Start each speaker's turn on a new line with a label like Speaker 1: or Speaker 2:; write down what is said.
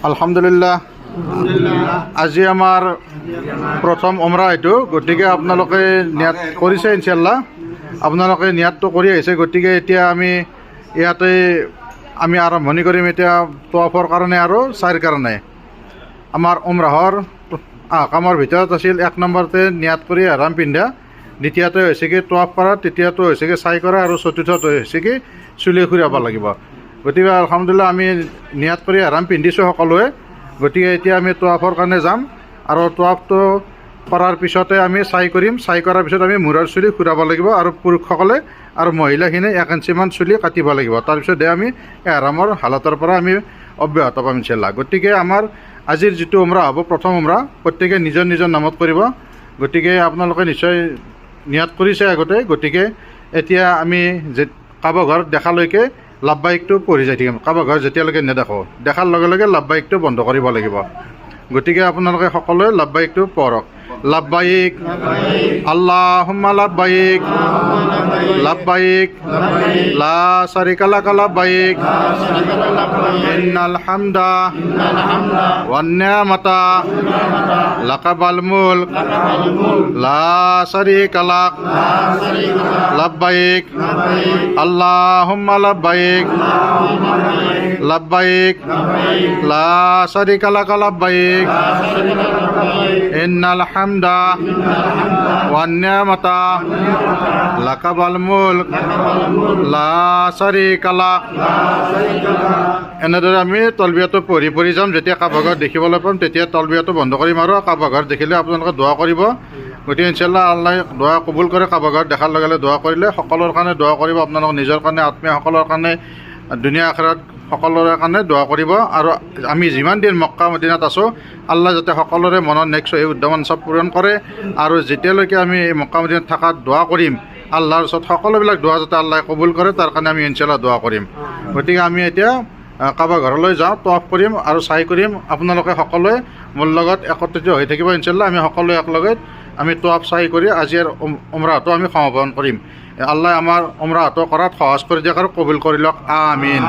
Speaker 1: আলহামদুলিল্লাহ আজি আমাৰ প্ৰথম উমৰা এইটো, গতিকে আপোনালোকে নিয়াত কৰিছে ইনশাআল্লাহ, আপোনালোকে নিয়াতটো কৰি আহিছে। গতিকে এতিয়া আমি ইয়াতে আমি আৰম্ভণি কৰিম এতিয়া তৱাফৰ কাৰণে আৰু চাইৰ কাৰণে। আমাৰ উমৰাহৰ কামৰ ভিতৰত আছিল 1 নম্বৰতে নিয়াত কৰি এহৰাম পিন্ধা, দ্বিতীয়তে হৈছে কি তৱাফ কৰা, তৃতীয়টো হৈছে কি চাই কৰা আৰু চতুৰ্থটো হৈছে কি চুলি খুৰাব লাগিব। গতিকে আলহামদুলিল্লাহ আমি নিয়াত কৰি এহৰাম পিন্ধিছোঁ সকলোৱে। গতিকে এতিয়া আমি তৱাফৰ কাৰণে যাম আৰু তৱাফটো কৰাৰ পিছতে আমি চাই কৰিম। চাই কৰাৰ পিছত আমি মূৰৰ চুলি খুৰাব লাগিব আৰু পুৰুষসকলে আৰু মহিলাখিনি 1 ইঞ্চিমান চুলি কাটিব লাগিব। তাৰপিছতহে আমি এহৰামৰ হালতৰ পৰা আমি অব্যাহত পাম ইনশাআল্লাহ। গতিকে আমাৰ আজিৰ যিটো উমৰা হ'ব, প্ৰথম উমৰা, প্ৰত্যেকে নিজৰ নিজৰ নামত কৰিব। গতিকে আপোনালোকে নিশ্চয় নিয়াত কৰিছে আগতে। গতিকে এতিয়া আমি কাবা ঘৰ দেখালৈকে লাব্বাইকটো পঢ়ি যাই থাকিম। কাবা ঘৰ যেতিয়ালৈকে নেদেখোঁ, দেখাৰ লগে লগে লাব্বাইকটো বন্ধ কৰিব লাগিব। গতিকে আপোনালোকে সকলোৱে লাব্বাইকটো পঢ়ক। লাব্বাইক আল্লাহুম্মা লাব্বাইক লাব্বাইক লা শারিকা লাকা লাব্বাইক ইন্নাল হামদা ওয়ান নি'মাতা লাকা ওয়াল মুলক লা শারিকা লাক লাব্বাইক আল্লাহুম্মা লাব্বাইক লাব্বাইক লা শারিকা লাকা লাব্বাইক ইন্নাল হামদা ওয়ান নি'মাতা লাকা ওয়াল মুলক লা শারিকা লাক। এনেদৰে আমি তলবিয়াটো পঢ়ি পঢ়ি যাম। যেতিয়া কাবা ঘৰ দেখিবলৈ পাম তেতিয়া তলবিয়াটো বন্ধ কৰিম আৰু কাবা ঘৰ দেখিলে আপোনালোকে দোৱা কৰিব। গতিকে ইনশাআল্লাহ আল্লাহ দোৱা কবুল কৰে। কাবা ঘৰ দেখাৰ লগে লগে দোৱা কৰিলে সকলোৰ কাৰণে দোৱা কৰিব, আপোনালোক নিজৰ কাৰণে, আত্মীয়সকলৰ কাৰণে, দুনিয়া আখিৰাত সকলোৰে কাৰণে দোৱা কৰিব। আৰু আমি যিমান দিন মক্কা মদিনাত আছোঁ, আল্লাহ যাতে সকলোৰে মনৰ নেক্সট এই উদ্যমন চব পূৰণ কৰে। আৰু যেতিয়ালৈকে আমি মক্কা মদিনাত থকাত দোৱা কৰিম, আল্লাহৰ ওচৰত সকলোবিলাক দোৱা যাতে আল্লাহে কবুল কৰে, তাৰ কাৰণে আমি ইনশাআল্লাহ দোৱা কৰিম। গতিকে আমি এতিয়া কাবা ঘৰলৈ যাওঁ, তৱাফ কৰিম আৰু চাই কৰিম। আপোনালোকে সকলোৱে মোৰ লগত একত্ৰিত হৈ থাকিব ইনশাআল্লাহ। আমি সকলোৱে একেলগে আমি তৱাফ চাই কৰি আজিৰ উমৰাটো আমি সমাপন কৰিম। আল্লাহ আমাৰ উমৰাটো কৰাত সহজ কৰি দিয়ক আৰু কবুল কৰি লওক। আমিন।